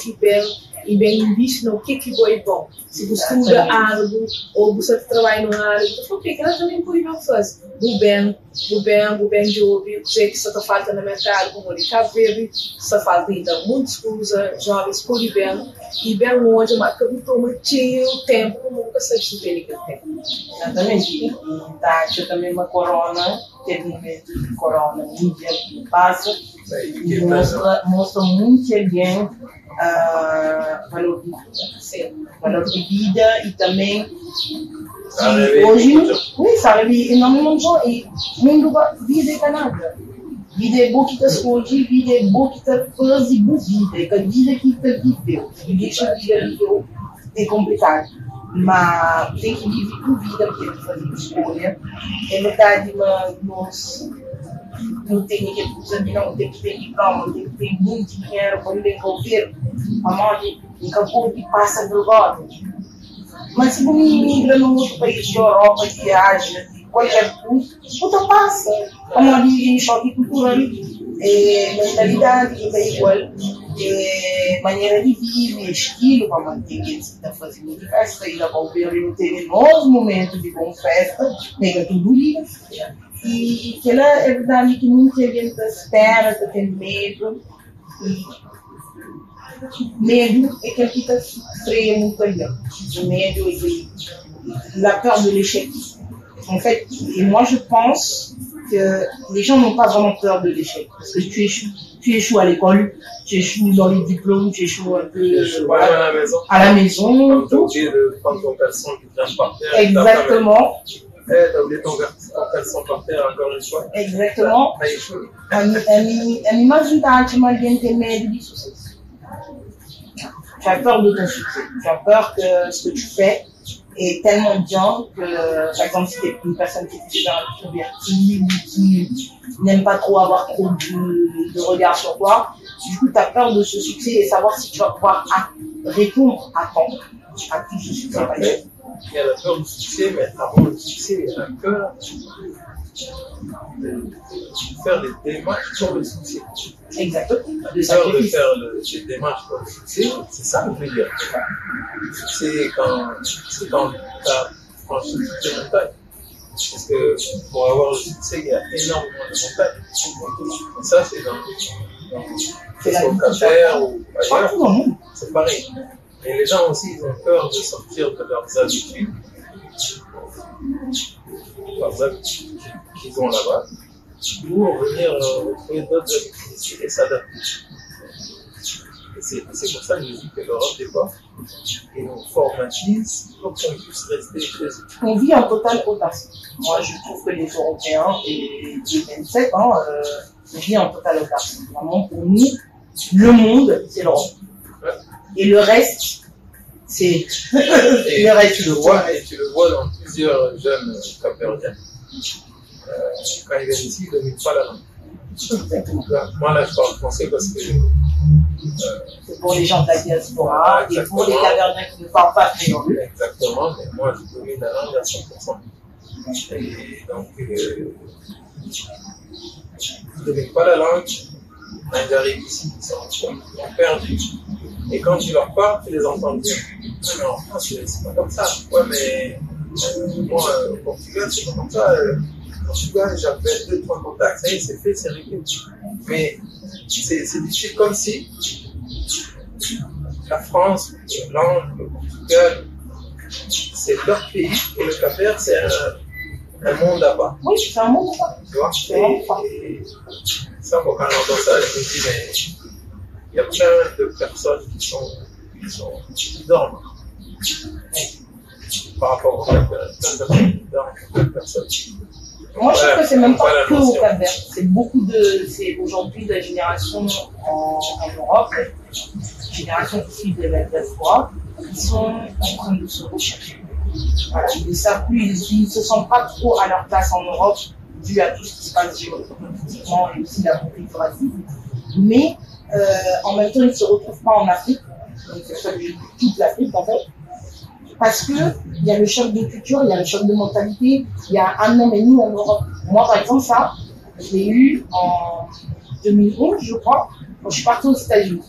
e bem investe no que é bom. Se você estuda algo ou você trabalha em algo, então o que ela também pode fazer? O bem de ouvir, o que está falta no mercado, como o Cabo Verde, está falta ainda muitas coisas, jovens por bem, e bem longe, mas que toma tempo, como nunca se tem aquele tempo. Exatamente. E tá também uma corona, teve um momento de corona, um dia que passa, e mostra muito bem valor de vida e também hoje sabe não e mundo vida é Canadá vida é boa que está hoje vida é boa que está fazendo boa vida que a vida que está viveu e deixa a vida viveu é complicado mas tem que viver com vida porque tem que fazer escolha é verdade mas nós não tem que não tem que ter diploma, tem que ter muito dinheiro para desenvolver a morte em campo que passa vergonha. Mas se você migra num outro país da Europa, viaja, qualquer coisa, tudo passa. A morte em choque cultural, mentalidade que é igual, maneira de viver, estilo para manter que está fazendo de festa, e dá para ver não ter nos momentos de boa festa, pega tudo liga. E que ela é verdade que muita gente espera, tem medo. Medo é que aqui está freia muito bem. O medo et la peur de l'échec. En fait, et moi je pense que les gens n'ont pas vraiment peur de l'échec. Parce que tu échoues à l'école, tu échoues dans les diplômes, tu échoues un peu voilà, à la maison. Tu as oublié de prendre ton caleçon qui traîne par terre. Exactement. Tu as oublié ton caleçon par terre encore une fois. Exactement. A imagem da arte alguém tem medo de sucesso. Tu as peur de ton succès. Tu as peur que ce que tu fais est tellement bien que, par exemple, si tu es une personne qui est super introvertie ou qui n'aime pas trop avoir trop de regard sur toi, du coup, tu as peur de ce succès et savoir si tu vas pouvoir répondre à tout ce succès. Il y a la peur du succès, mais avant le succès, il y a la peur faire des démarches pour le succès. Exactement. De faire des démarches pour le succès, c'est ça que je veux dire. C'est quand tu as franchi toutes les montagnes. Parce que pour avoir le succès, il y a énormément de montagnes. Et ça, c'est dans le Cap-Vert ou ailleurs, c'est pareil. Et les gens aussi, ils ont peur de sortir de leurs habitudes qu'ils ont là-bas, pour venir retrouver d'autres habitudes et s'adapter. Et c'est pour ça que je dis que l'Europe, des fois, ils nous formatisent pour qu'on puisse rester chez eux. On vit en totale autarcie. Moi, je trouve que les Européens et les 27 ans, on vit en totale autarcie. Vraiment, pour nous, le monde, c'est l'Europe. Ouais. Et le reste, c'est le reste. Tu le vois dans plusieurs jeunes capverdiens. Quand ils viennent ici, ils ne dominent pas la langue. Exactement. Moi, là, je parle français parce que c'est pour les gens de la diaspora et pour les Capverdiens qui ne parlent pas créole. Exactement, mais moi, je domine la langue à 100%. Et donc, ils ne dominent pas la langue. Quand ils arrivent ici, ils sont perdus. Et quand tu leur parles, tu les entends dire « Non, en France, c'est pas comme ça. Ouais, mais moi, au Portugal, c'est pas comme ça. Au Portugal, j'avais 2-3 contacts, ça y est, c'est fait, c'est réglé. » Mais c'est difficile, comme si la France, l'Irlande, le Portugal, c'est leur pays et le Cap-Vert, c'est un monde à part. Oui, c'est un monde à part. Tu vois, et ça, quand on entend ça, je me dis, mais il y a plein de personnes qui dorment par rapport au Cap-Vert. Plein de personnes qui dorment, plein de personnes. Moi, je trouve que c'est même pas que au Cap-Vert. C'est aujourd'hui la génération en Europe, génération qui suit de la diaspora, qui sont en train de se rechercher. Voilà, ils ne savent plus, ils ne se sentent pas trop à leur place en Europe, dû à tout ce qui se passe géopolitiquement et aussi la configuration. Mais en même temps, ils ne se retrouvent pas en Afrique, donc c'est ça que je dis toute l'Afrique en fait. Parce que il y a le choc de culture, il y a le choc de mentalité, il y a un an et nous en Europe. Moi, par exemple, ça, je l'ai eu en 2011, je crois, quand je suis partie aux États-Unis.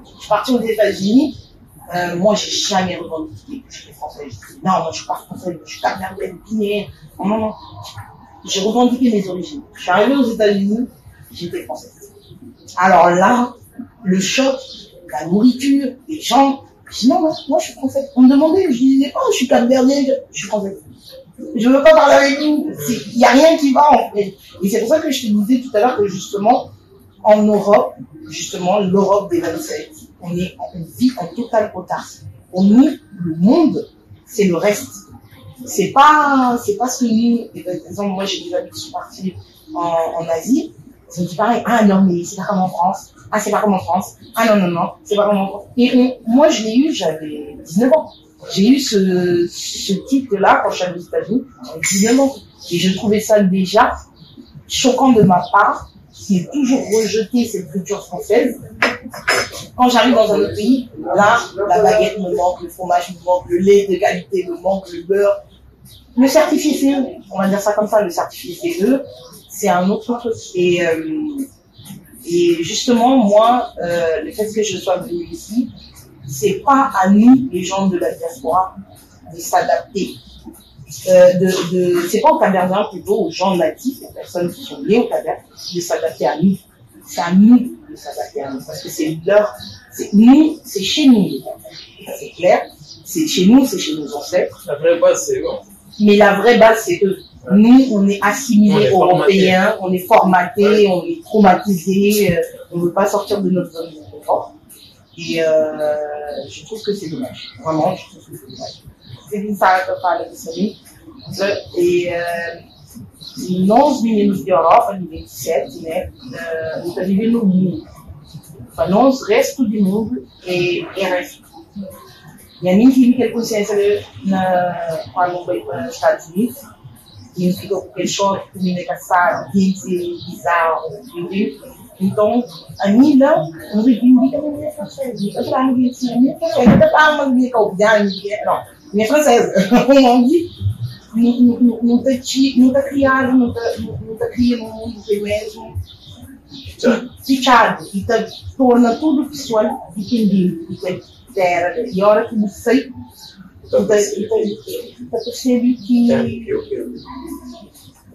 Je suis partie aux États-Unis, moi, j'ai jamais revendiqué que j'étais française. Non, moi, je suis pas française, je suis capverdienne, guinéenne. Non, non. J'ai revendiqué mes origines. Je suis arrivée aux États-Unis, j'étais française. Alors là, le choc, la nourriture, les gens, je dis non, moi je suis française. On me demandait, je disais, oh, je suis capverdienne, je suis française. Je veux pas parler avec vous. Il n'y a rien qui va en fait. Et c'est pour ça que je te disais tout à l'heure que justement, en Europe, justement, l'Europe des 27, on vit en totale autarcie. Pour nous, le monde, c'est le reste. C'est pas ce que nous, par exemple, moi j'ai des amis qui sont partis en Asie, ils ont dit pareil, ah non, mais c'est pas comme en France. Ah, c'est pas comme en France. Ah non, c'est pas comme en France. Et moi, je l'ai eu, j'avais 19 ans. J'ai eu ce titre-là quand je suis allée aux États-Unis, j'avais 19 ans. Et je trouvais ça déjà choquant de ma part, qui est toujours rejeté cette culture française. Quand j'arrive dans un autre pays, là, la baguette me manque, le fromage me manque, le lait de qualité me manque, le beurre. Le certifié CE, on va dire ça comme ça, le certifié CE, c'est un autre truc. Et justement, moi, le fait que je sois venue ici, c'est pas à nous, les gens de la diaspora, de s'adapter. C'est pas aux Capverdiens, plutôt aux gens natifs, aux personnes qui sont liées au Cap-Vert, de s'adapter à nous. C'est à nous de s'adapter à nous, parce que nous, c'est chez nous. C'est clair, c'est chez nous, c'est chez nos ancêtres. La vraie base, c'est eux. Mais la vraie base, c'est eux. Nous, on est assimilés européens, on est formatés, on est traumatisés, on ne veut pas sortir de notre zone de confort. Et je trouve que c'est dommage. Vraiment, je trouve que c'est dommage. C'est une saga que eu falei disso ali. E nós meninos de Europa, de 27, né, estamos vivendo no mundo. Para nós, resto do mundo é resto. E a mim tive aquela consciência quando fui para os Estados Unidos, e eu fico com aquele choque, comida caçada, gente bizarro, entendeu? Então, a mim não, eu reivindico a minha francesa. Eu falava, minha francesa, eu estava uma minha calviana, não, minha francesa. nunca criado, nunca cria um mundo que mesmo fechado e torna tudo pessoal dependente e a hora que você percebe que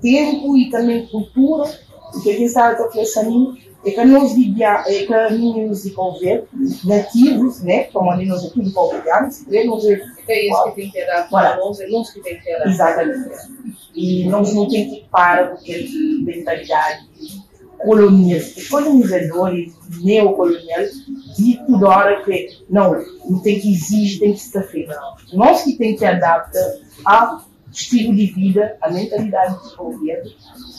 tempo e também cultura, e que quem sabe que eu falei é que nós vivemos de conver nativos, né? Como ali nós aqui de convergamos, nós é isso que tem que dar para nós, é nós que tem que dar. Exatamente. E nós não temos que parar com aquela mentalidade colonizador e neocolonial de toda hora que não tem que exigir, tem que se feito. Nós que tem que adaptar ao estilo de vida, à mentalidade do governo,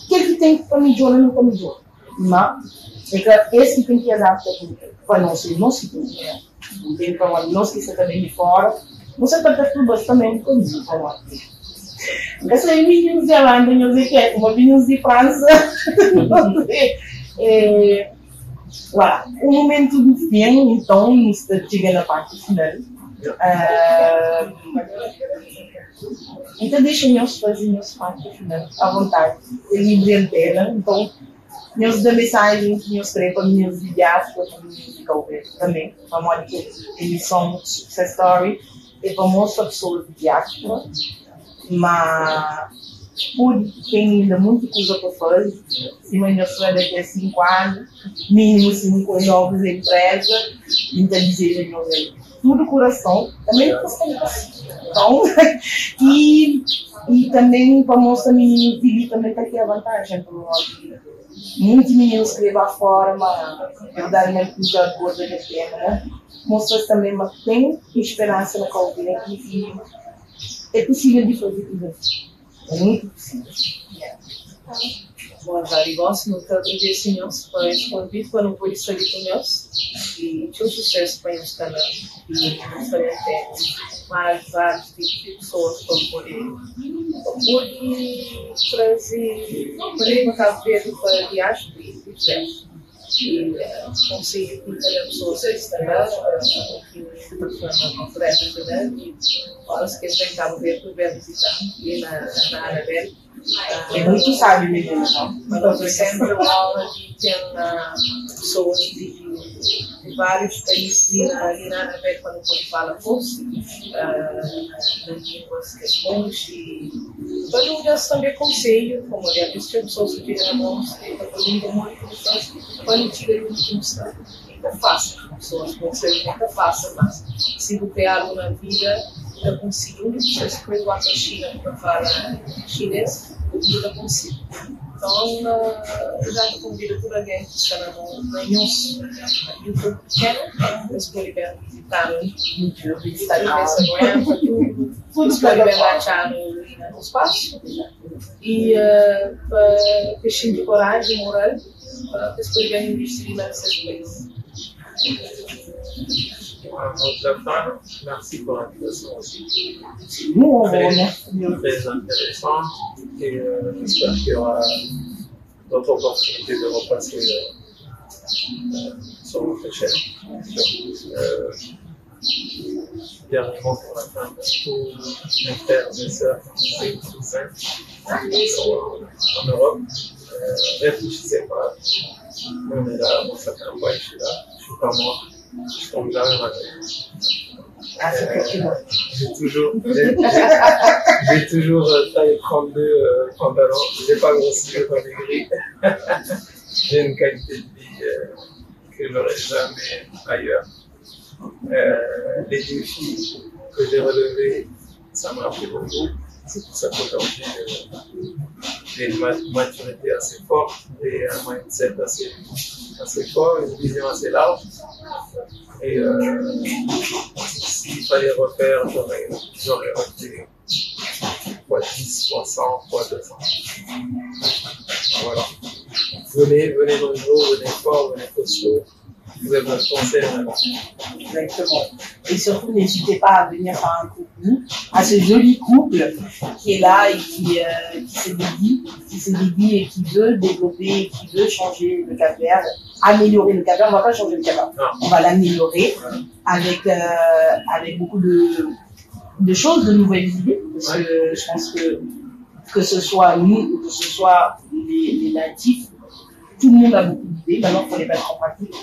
que tem para melhorar, não para melhorar. Mas é que esse que tem que adaptar para nós que tem que adaptar. Não tem para nós que está também de fora, não se está perturbando também com isso. Eu sei vinhos de Holanda, vinhos de Quebec, vinhos de França. Voilà. O momento do fim, então, está chegando na parte final. Então, deixem-nos fazer a parte final à vontade. É livre antena. Então, nós da mensagem que nós queremos para meninos de diáspora, para meninos de Calvete também. Vamos olhar que a emissão Success Story é para mostrar pessoas de diáspora. Mas tem ainda muita coisa para fazer. Se amanhã for daqui a 5 anos, mínimo 5 novas empresas, então dizer tudo coração, também então, e também para mostrar meninos de também está aqui a vantagem. Muitos meninos que levam fora, mas verdadeiramente cuidado gorda da pena, né? Mostra também, mas tem esperança na Calvete e é possível de fazer tudo isso. É muito possível. Bom, Jari, gosto muito de agradecer por esse convite, para não poder sair com nós. E tinha sucesso para nós também. E nós também temos vários tipos de pessoas para poder trazer para Cabo Verde para a diáspora e vice-versa. E consigo conhecer pessoas que estão na conferência também. Ora, se querem Cabo Verde, puder visitar e na Anabel. É muito sábio mesmo, não? Sempre uma aula de ter pessoas de vários países e na Anabel, quando pode falar fosse, nas línguas que expões e para nós também conselho, como eu disse, tem pessoas que tiram a mão, que estão fazendo muito, para não tirar o que está. Não é fácil, pessoas conselham, não é fácil, mas se eu ter algo na vida, eu consigo, se depois lá para a China para falar chinês, eu consigo. Então, já convido por alguém que está na YouTube pequeno, eles podem visitar no YouTube, Instagram, tudo podem achar no espaço. E para questão de coragem moral, eles podem investir nessas coisas. Merci pour l'invitation aussi. Très intéressante et j'espère qu'il y aura d'autres opportunités de repasser sur votre chaîne. Dernier mot pour la fin, tous mes frères et sœurs et cousins qui sont en Europe, réfléchissez pas. On est là, bon, ça fait un mois que je suis là, je suis pas mort. Je tombe jamais ma tête. J'ai toujours taille 32 pantalons. J'ai pas grossi, j'ai pas maigri. J'ai une qualité de vie que j'aurais jamais ailleurs. Les défis que j'ai relevés, ça m'a appris beaucoup. C'est pour ça qu'aujourd'hui, j'ai une maturité assez forte et un mindset assez fort, une vision assez large. Et s'il fallait refaire, j'aurais refait fois 10, fois 100, fois 200. Voilà. Venez nombreux, venez forts, venez costauds. Vous avez votre conseil. Exactement. Et surtout, n'hésitez pas à venir faire un coucou à ce joli couple qui est là et qui se dédie et qui veut développer, et qui veut changer le Cap-Vert, améliorer le Cap-Vert. On ne va pas changer le Cap-Vert, on va l'améliorer avec beaucoup de choses, de nouvelles idées, parce que je pense que ce soit nous ou que ce soit les natifs, tout le monde a beaucoup d'idées. Maintenant, il faut les mettre en pratique.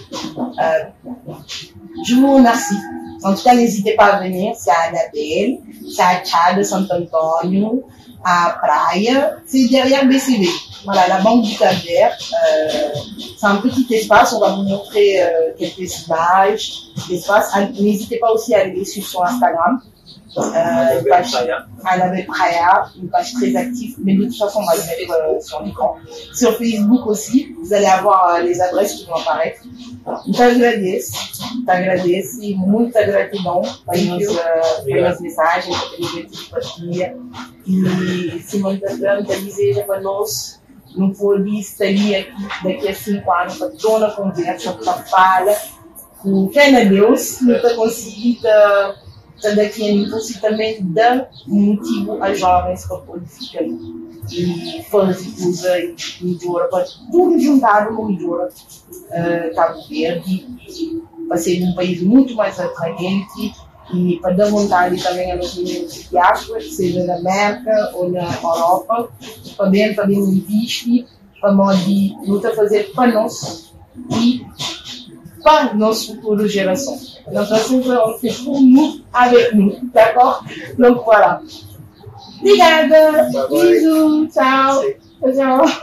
Je vous remercie. En tout cas, n'hésitez pas à venir. C'est à Anabelle, c'est à Tchad, Santo-Antonio, à Praia. C'est derrière BCV. Voilà, la Banque du Cap-Vert. C'est un petit espace. On va vous montrer quelques images. L'espace. N'hésitez pas aussi à aller suivre sur Instagram. Anabelle Praia, une page très active, mais de toute façon on va le mettre sur l'écran. Sur Facebook aussi, vous allez avoir les adresses qui vont apparaître. Muito agradeço e muita gratidão pelas mensagens, pela simpatia. E Simone da Franca deseja para nós, não poder estar aqui daqui a 5 anos, para toda a conversa, para a fala, com fé na Deus, não está conseguindo daqui a impulso e também dá motivo às jovens para poder ficar e fazer coisa e Mindoro, para tudo juntado no Mindoro, Cabo Verde, para ser um país muito mais atraente e para dar vontade também aos meninos de diáspora, seja na América ou na Europa, para ver também investir, para nós lutar fazer para nós e para nossa futura geração. Donc, c'est pour nous, avec nous. D'accord? Donc, voilà. Obrigada. Bisous. Ciao. Ciao.